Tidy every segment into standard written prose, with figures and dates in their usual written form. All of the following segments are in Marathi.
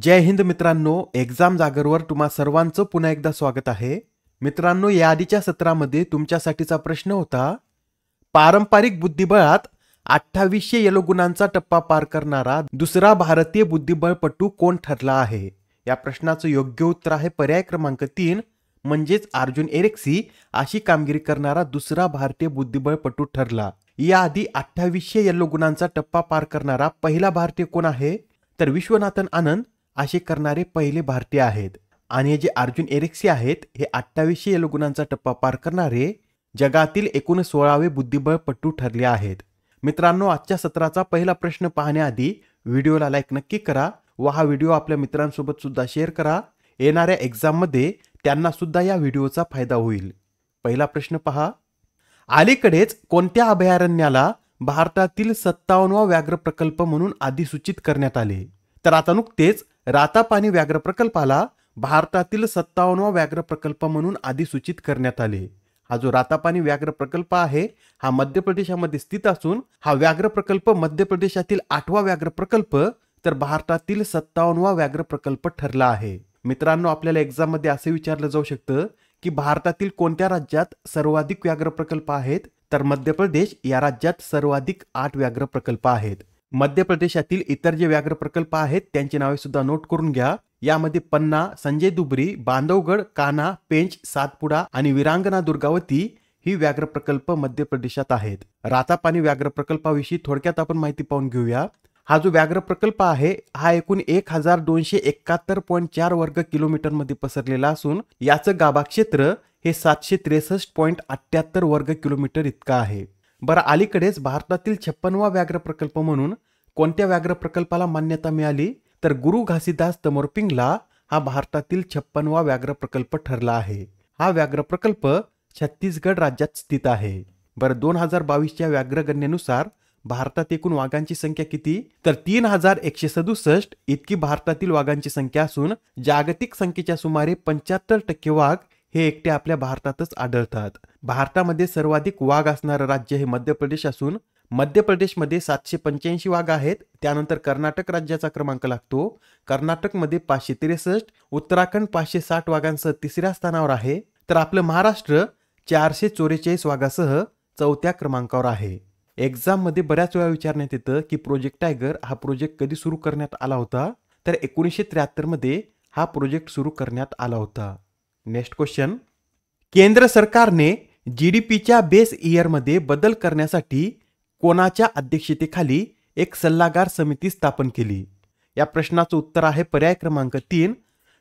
जय हिंद मित्रांनो, एक्झाम जागरवर तुम्हा सर्वांचं पुन्हा एकदा स्वागत आहे. मित्रांनो, या आधीच्या सत्रामध्ये तुमच्यासाठीचा प्रश्न होता, पारंपरिक बुद्धिबळात 2800 यलो गुणांचा टप्पा पार करणारा दुसरा भारतीय बुद्धिबळपटू कोण ठरला आहे? या प्रश्नाचं योग्य उत्तर आहे पर्याय क्रमांक 3 म्हणजेच अर्जुन एरिक्सी अशी कामगिरी करणारा दुसरा भारतीय बुद्धिबळपटू ठरला. याआधी 2800 यलो गुणांचा टप्पा पार करणारा पहिला भारतीय कोण आहे? तर विश्वनाथन आनंद असे करणारे पहिले भारतीय आहेत. आणि हे जे अर्जुन एरिक्सी आहेत हे 2800 यलो गुणांचा टप्पा पार करणारे जगातील एकूण 16वे बुद्धिबळपटू ठरले आहेत. मित्रांनो, आजच्या सत्राचा पहिला प्रश्न पाहण्याआधी व्हिडिओला लाईक नक्की करा व हा व्हिडिओ आपल्या मित्रांसोबत सुद्धा शेअर करा. येणाऱ्या एक्झाम मध्ये त्यांना सुद्धा या व्हिडिओचा फायदा होईल. पहिला प्रश्न पहा, अलीकडेच कोणत्या अभयारण्याला भारतातील 57वा व्याघ्र प्रकल्प म्हणून अधिसूचित करण्यात आले? तर आता नुकतेच रातापानी व्याघ्र प्रकल्पाला भारतातील 57वा व्याघ्र प्रकल्प म्हणून अधिसूचित करण्यात आले. हा जो रातापानी व्याघ्र प्रकल्प आहे हा मध्य प्रदेशामध्ये स्थित असून हा व्याघ्र प्रकल्प मध्य प्रदेशातील 8वा व्याघ्र प्रकल्प तर भारतातील 57वा व्याघ्र प्रकल्प ठरला आहे. मित्रांनो, आपल्याला एक्झाम मध्ये असे विचारलं जाऊ शकतं की भारतातील कोणत्या राज्यात सर्वाधिक व्याघ्र प्रकल्प आहेत? तर मध्य प्रदेश या राज्यात सर्वाधिक 8 व्याघ्र प्रकल्प आहेत. मध्य प्रदेशातील इतर जे व्याघ्र प्रकल्प आहेत त्यांची नावे सुद्धा नोट करून घ्या. यामध्ये पन्ना, संजय दुबरी, बांधवगड, कान्हा, पेंच, सातपुडा आणि वीरांगना दुर्गावती ही व्याघ्र प्रकल्प मध्य प्रदेशात आहेत. रातापानी व्याघ्र प्रकल्पाविषयी थोडक्यात आपण माहिती पाहून घेऊया. हा जो व्याघ्र प्रकल्प आहे हा एकूण 1271.4 वर्ग किलोमीटर मध्ये पसरलेला असून याचं गाभा क्षेत्र हे 763.78 वर्ग किलोमीटर इतका आहे. बरं, अलीकडेच भारतातील 56वा व्याघ्र प्रकल्प म्हणून कोणत्या व्याघ्र प्रकल्पाला मान्यता मिळाली? तर गुरु घासीदास तमोरपिंगला हा भारतातील 56वा व्याघ्र प्रकल्प ठरला आहे. हा व्याघ्र प्रकल्प छत्तीसगड राज्यात स्थित आहे. बरं, 2022च्या व्याघ्र गणनेनुसार भारतात एकूण वाघांची संख्या किती? तर 3167 इतकी भारतातील वाघांची संख्या असून जागतिक संख्येच्या सुमारे 75% वाघ हे एकटे आपल्या भारतातच आढळतात. भारतामध्ये सर्वाधिक वाघ असणारं राज्य हे मध्य प्रदेश असून मध्य प्रदेशमध्ये 785 वाघ आहेत. त्यानंतर कर्नाटक राज्याचा क्रमांक लागतो. कर्नाटकमध्ये 563, उत्तराखंड 560 वाघांसह तिसऱ्या स्थानावर आहे. तर आपलं महाराष्ट्र 444 वाघासह चौथ्या क्रमांकावर आहे. एक्झाम मध्ये बऱ्याच वेळा विचारण्यात येतं की प्रोजेक्ट टायगर हा प्रोजेक्ट कधी सुरू करण्यात आला होता? तर 1973 मध्ये हा प्रोजेक्ट सुरू करण्यात आला होता. नेक्स्ट क्वेश्चन, केंद्र सरकारने जीडीपीच्या बेस इयरमध्ये बदल करण्यासाठी कोणाच्या अध्यक्षतेखाली एक सल्लागार समिती स्थापन केली? या प्रश्नाचं उत्तर आहे पर्याय क्रमांक 3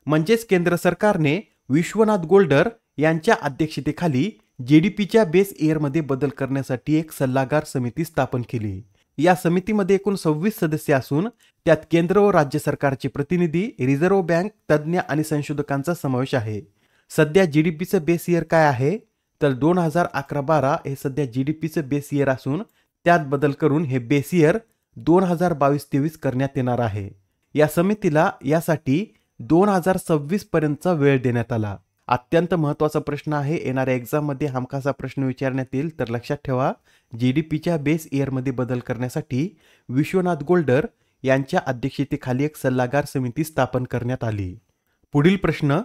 म्हणजेच केंद्र सरकारने विश्वनाथ गोल्डर यांच्या अध्यक्षतेखाली जीडीपीच्या बेस इयरमध्ये बदल करण्यासाठी एक सल्लागार समिती स्थापन केली. या समितीमध्ये एकूण 26 सदस्य असून त्यात केंद्र व राज्य सरकारचे प्रतिनिधी, रिझर्व्ह बँक, तज्ज्ञ आणि संशोधकांचा समावेश आहे. सध्या जीडीपीचं बेस इयर काय आहे? तर 2011-12 हे सध्या जीडीपीचं बेस इयर असून त्यात बदल करून हे बेस इयर 2022-23 करण्यात येणार आहे. या समितीला यासाठी 2026 पर्यंतचा वेळ देण्यात आला. अत्यंत महत्त्वाचा प्रश्न आहे. येणाऱ्या एक्झाम मध्ये हमखास प्रश्न विचारण्यात येईल. तर लक्षात ठेवा, जीडीपीच्या बेस इयरमध्ये बदल करण्यासाठी विश्वनाथ गोल्डर यांच्या अध्यक्षतेखाली एक सल्लागार समिती स्थापन करण्यात आली. पुढील प्रश्न,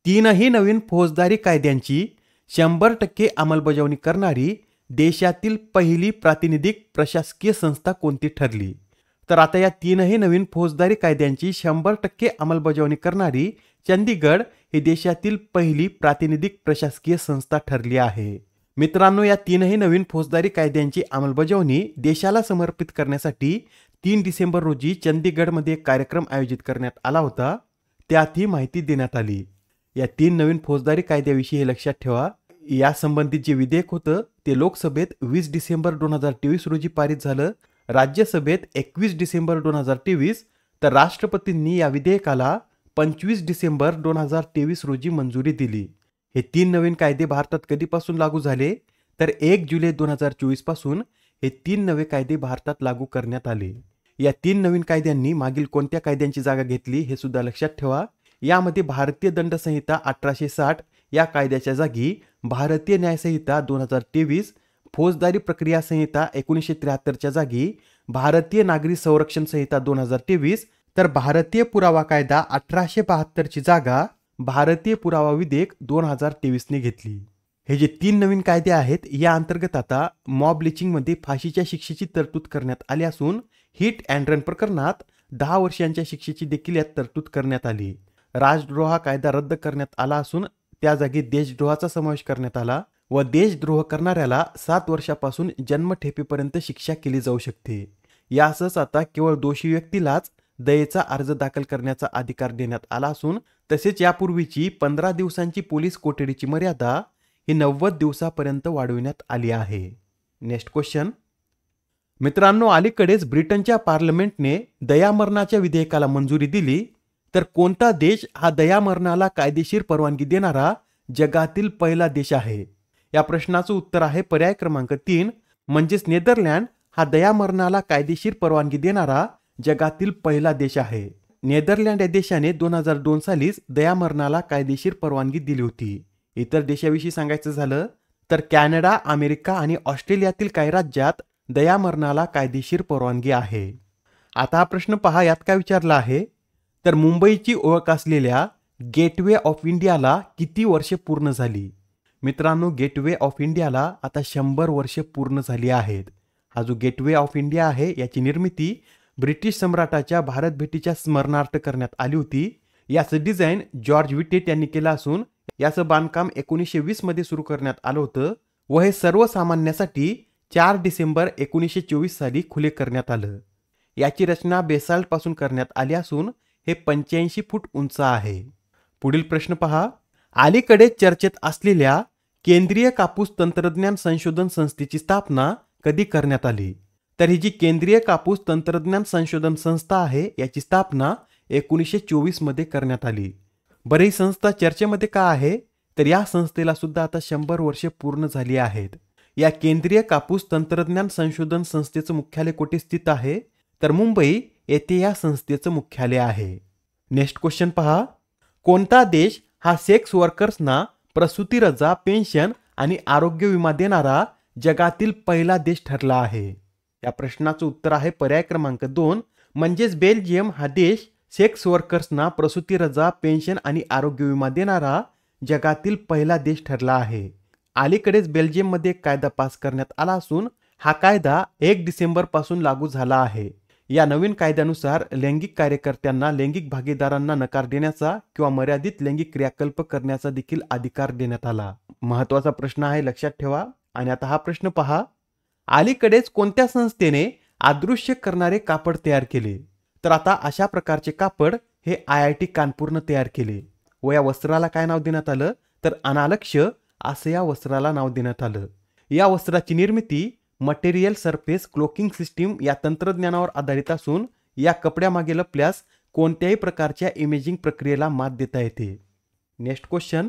तीनही नवीन फौजदारी कायद्यांची 100% अंमलबजावणी करणारी देशातील पहिली प्रातिनिधिक प्रशासकीय संस्था कोणती ठरली? तर आता या तीनही नवीन फौजदारी कायद्यांची 100% अंमलबजावणी करणारी चंदीगड ही देशातील पहिली प्रातिनिधिक प्रशासकीय संस्था ठरली आहे. मित्रांनो, या तीनही नवीन फौजदारी कायद्यांची अंमलबजावणी देशाला समर्पित करण्यासाठी 3 डिसेंबर रोजी चंदीगडमध्ये एक कार्यक्रम आयोजित करण्यात आला होता. त्यात ही माहिती देण्यात आली. या 3 नवीन फौजदारी कायद्याविषयी हे लक्षात ठेवा. या संबंधित जे विधेयक होतं ते लोकसभेत 20 डिसेंबर 2023 रोजी पारित झालं, राज्यसभेत 21 डिसेंबर 2023 तर राष्ट्रपतींनी या विधेयकाला 25 डिसेंबर 2023 रोजी मंजुरी दिली. हे 3 नवीन कायदे भारतात कधीपासून लागू झाले? तर 1 जुलै 2024 पासून हे 3 नवे कायदे भारतात लागू करण्यात आले. या 3 नवीन कायद्यांनी मागील कोणत्या कायद्यांची जागा घेतली हे सुद्धा लक्षात ठेवा. यामध्ये भारतीय दंड संहिता 1860 या कायद्याच्या जागी भारतीय न्यायसंहिता 2023, फौजदारी प्रक्रिया संहिता 1973च्या जागी भारतीय नागरी संरक्षण संहिता 2023 तर भारतीय पुरावा कायदा 1872 ची जागा भारतीय पुरावा विधेयक 2023 ने घेतली. हे जे 3 नवीन कायदे आहेत या अंतर्गत आता मॉब लिचिंग मध्ये फाशीच्या शिक्षेची तरतूद करण्यात आली असून हिट अँड रन प्रकरणात 10 वर्षांच्या शिक्षेची देखील यात तरतूद करण्यात आली. राजद्रोह कायदा रद्द करण्यात आला असून त्या जागी देशद्रोहाचा समावेश करण्यात आला व देशद्रोह करणाऱ्याला 7 वर्षापासून जन्मठेपेपर्यंत शिक्षा केली जाऊ शकते. यासच आता केवळ दोषी व्यक्तीलाच दयेचा अर्ज दाखल करण्याचा अधिकार देण्यात आला असून तसेच यापूर्वीची 15 दिवसांची पोलीस कोठडीची मर्यादा ही 90 दिवसापर्यंत वाढविण्यात आली आहे. Next question. मित्रांनो, अलीकडेच ब्रिटनच्या पार्लमेंटने दयामरणाच्या विधेयकाला मंजुरी दिली. तर कोणता देश हा दयामरणाला कायदेशीर परवानगी देणारा जगातील पहिला देश आहे? या प्रश्नाचं उत्तर आहे पर्याय क्रमांक 3 म्हणजेच नेदरलँड हा दयामरणाला कायदेशीर परवानगी देणारा जगातील पहिला देश आहे. नेदरलँड या देशाने 2002 सालीच दयामरणाला कायदेशीर परवानगी दिली होती. इतर देशाविषयी सांगायचं झालं तर कॅनडा, अमेरिका आणि ऑस्ट्रेलियातील काही राज्यात दयामरणाला कायदेशीर परवानगी आहे. आता हा प्रश्न पहा, यात काय विचारला आहे तर मुंबईची ओळख असलेल्या गेटवे ऑफ इंडियाला किती वर्षे पूर्ण झाली? मित्रांनो, गेटवे ऑफ इंडियाला आता 100 वर्षे पूर्ण झाली आहेत. हा जो गेटवे ऑफ इंडिया आहे याची निर्मिती ब्रिटिश सम्राटाच्या भारत भेटीच्या स्मरणार्थ करण्यात आली होती. याचं डिझाईन जॉर्ज विटेट यांनी केलं असून याचं बांधकाम 1920 मध्ये सुरू करण्यात आलं होतं व हे सर्वसामान्यांसाठी 4 डिसेंबर 1924 साली खुले करण्यात आलं. याची रचना बेसाल्ट पासून करण्यात आली असून हे 85 फूट उंच आहे. पुढील प्रश्न पहा. अलीकडे चर्चेत असलेल्या केंद्रीय कापूस तंत्रज्ञान संशोधन संस्थेची स्थापना कधी करण्यात आली? तर ही जी केंद्रीय कापूस तंत्रज्ञान संशोधन संस्था आहे याची स्थापना 1924 मध्ये करण्यात आली. बरं, ही संस्था चर्चेमध्ये का आहे? तर या संस्थेला सुद्धा आता 100 वर्षे पूर्ण झाली आहेत. या केंद्रीय कापूस तंत्रज्ञान संशोधन संस्थेचं मुख्यालय कुठे स्थित आहे? तर मुंबई येथे या संस्थेचं मुख्यालय आहे. नेक्स्ट क्वेश्चन पहा. कोणता देश हा सेक्स वर्कर्सना प्रसूती रजा, पेन्शन आणि आरोग्य विमा देणारा जगातील पहिला देश ठरला आहे? या प्रश्नाचं उत्तर आहे पर्याय क्रमांक 2 म्हणजेच बेल्जियम हा देश सेक्स वर्कर्सना प्रसूती रजा, पेन्शन आणि आरोग्य विमा देणारा जगातील पहिला देश ठरला आहे. अलीकडेच बेल्जियममध्ये एक कायदा पास करण्यात आला असून हा कायदा 1 डिसेंबर पासून लागू झाला आहे. या नवीन कायद्यानुसार लैंगिक कार्यकर्त्यांना लैंगिक भागीदारांना नकार देण्याचा किंवा मर्यादित लैंगिक क्रियाकल्प करण्याचा देखील अधिकार देण्यात आला. महत्त्वाचा प्रश्न आहे, लक्षात ठेवा. आणि आता हा प्रश्न पहा. अलीकडेच कोणत्या संस्थेने अदृश्य करणारे कापड तयार केले? तर आता अशा प्रकारचे कापड हे IIT कानपूरनं तयार केले व या वस्त्राला काय नाव देण्यात आलं तर अनालक्ष्य असं या वस्त्राला नाव देण्यात आलं. या वस्त्राची निर्मिती मटेरियल सरफेस क्लोकिंग सिस्टीम या तंत्रज्ञानावर आधारित असून या कपड्यामागे लपल्यास कोणत्याही प्रकारच्या इमेजिंग प्रक्रियेला मात देता येते. Next question.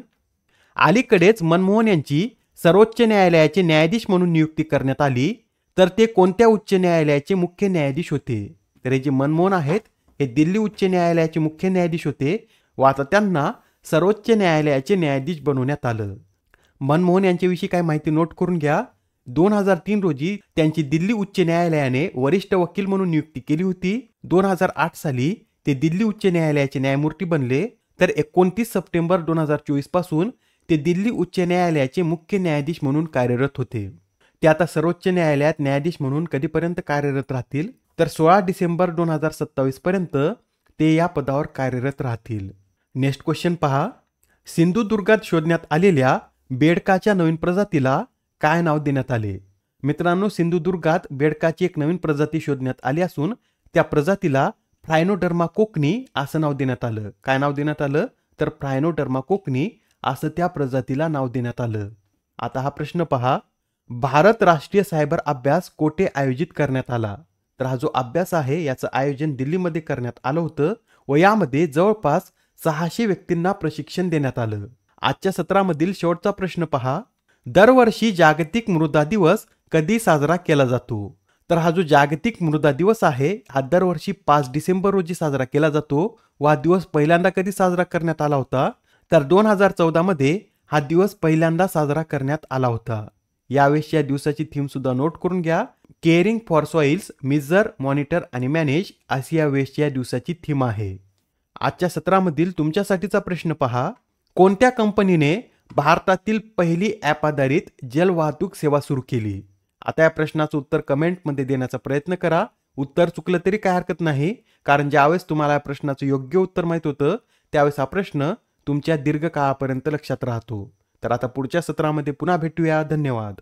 अलीकडेच मनमोहन यांची सर्वोच्च न्यायालयाचे न्यायाधीश म्हणून नियुक्ती करण्यात आली. तर ते कोणत्या उच्च न्यायालयाचे मुख्य न्यायाधीश होते? तर हे जे मनमोहन आहेत हे दिल्ली उच्च न्यायालयाचे मुख्य न्यायाधीश होते व आता त्यांना सर्वोच्च न्यायालयाचे न्यायाधीश बनवण्यात आलं. मनमोहन यांच्याविषयी काय माहिती नोट करून घ्या. 2003 रोजी त्यांची दिल्ली उच्च न्यायालयाने वरिष्ठ वकील म्हणून नियुक्ती केली होती. 2008 साली ते दिल्ली उच्च न्यायालयाचे न्यायमूर्ती बनले. तर 29 सप्टेंबर 2024 पासून ते दिल्ली उच्च न्यायालयाचे मुख्य न्यायाधीश म्हणून कार्यरत होते. ते आता सर्वोच्च न्यायालयात न्यायाधीश म्हणून कधीपर्यंत कार्यरत राहतील तर 16 डिसेंबर 2027 पर्यंत ते या पदावर कार्यरत राहतील. नेक्स्ट क्वेश्चन पहा. सिंधुदुर्गात शोधण्यात आलेल्या बेडकाच्या नवीन प्रजातीला काय नाव देण्यात आले? मित्रांनो, सिंधुदुर्गात बेडकाची एक नवीन प्रजाती शोधण्यात आली असून त्या प्रजातीला फ्रायनोडर्मा कोकणी असं नाव देण्यात आलं. काय नाव देण्यात आलं तर फ्रायनोडर्मा कोकणी असं त्या प्रजातीला नाव देण्यात आलं. आता हा प्रश्न पहा. भारत राष्ट्रीय सायबर अभ्यास कोठे आयोजित करण्यात आला? तर हा जो अभ्यास आहे याचं आयोजन दिल्लीमध्ये करण्यात आलं होतं व यामध्ये जवळपास 600 व्यक्तींना प्रशिक्षण देण्यात आलं. आजच्या सत्रामधील शेवटचा प्रश्न पहा. दरवर्षी जागतिक मृदा दिवस कधी साजरा केला जातो? तर हा जो जागतिक मृदा दिवस आहे हा दरवर्षी 5 डिसेंबर रोजी साजरा केला जातो व हा दिवस पहिल्यांदा कधी साजरा करण्यात आला होता तर 2014 मध्ये हा दिवस पहिल्यांदा साजरा करण्यात आला होता. यावेळेस या दिवसाची थीम सुद्धा नोट करून घ्या. Caring for soils miser monitor आणि मॅनेज अशी या वेळेसच्या दिवसाची थीम आहे. आजच्या सत्रामधील तुमच्यासाठीचा प्रश्न पहा. कोणत्या कंपनीने भारतातील पहिली ॲप आधारित जलवाहतूक सेवा सुरू केली? आता या प्रश्नाचं उत्तर कमेंटमध्ये देण्याचा प्रयत्न करा. उत्तर चुकलं तरी काय हरकत नाही, कारण ज्यावेळेस तुम्हाला या प्रश्नाचं योग्य उत्तर माहित होतं त्यावेळेस हा प्रश्न तुमच्या दीर्घकाळापर्यंत लक्षात राहतो. तर आता पुढच्या सत्रामध्ये पुन्हा भेटूया. धन्यवाद.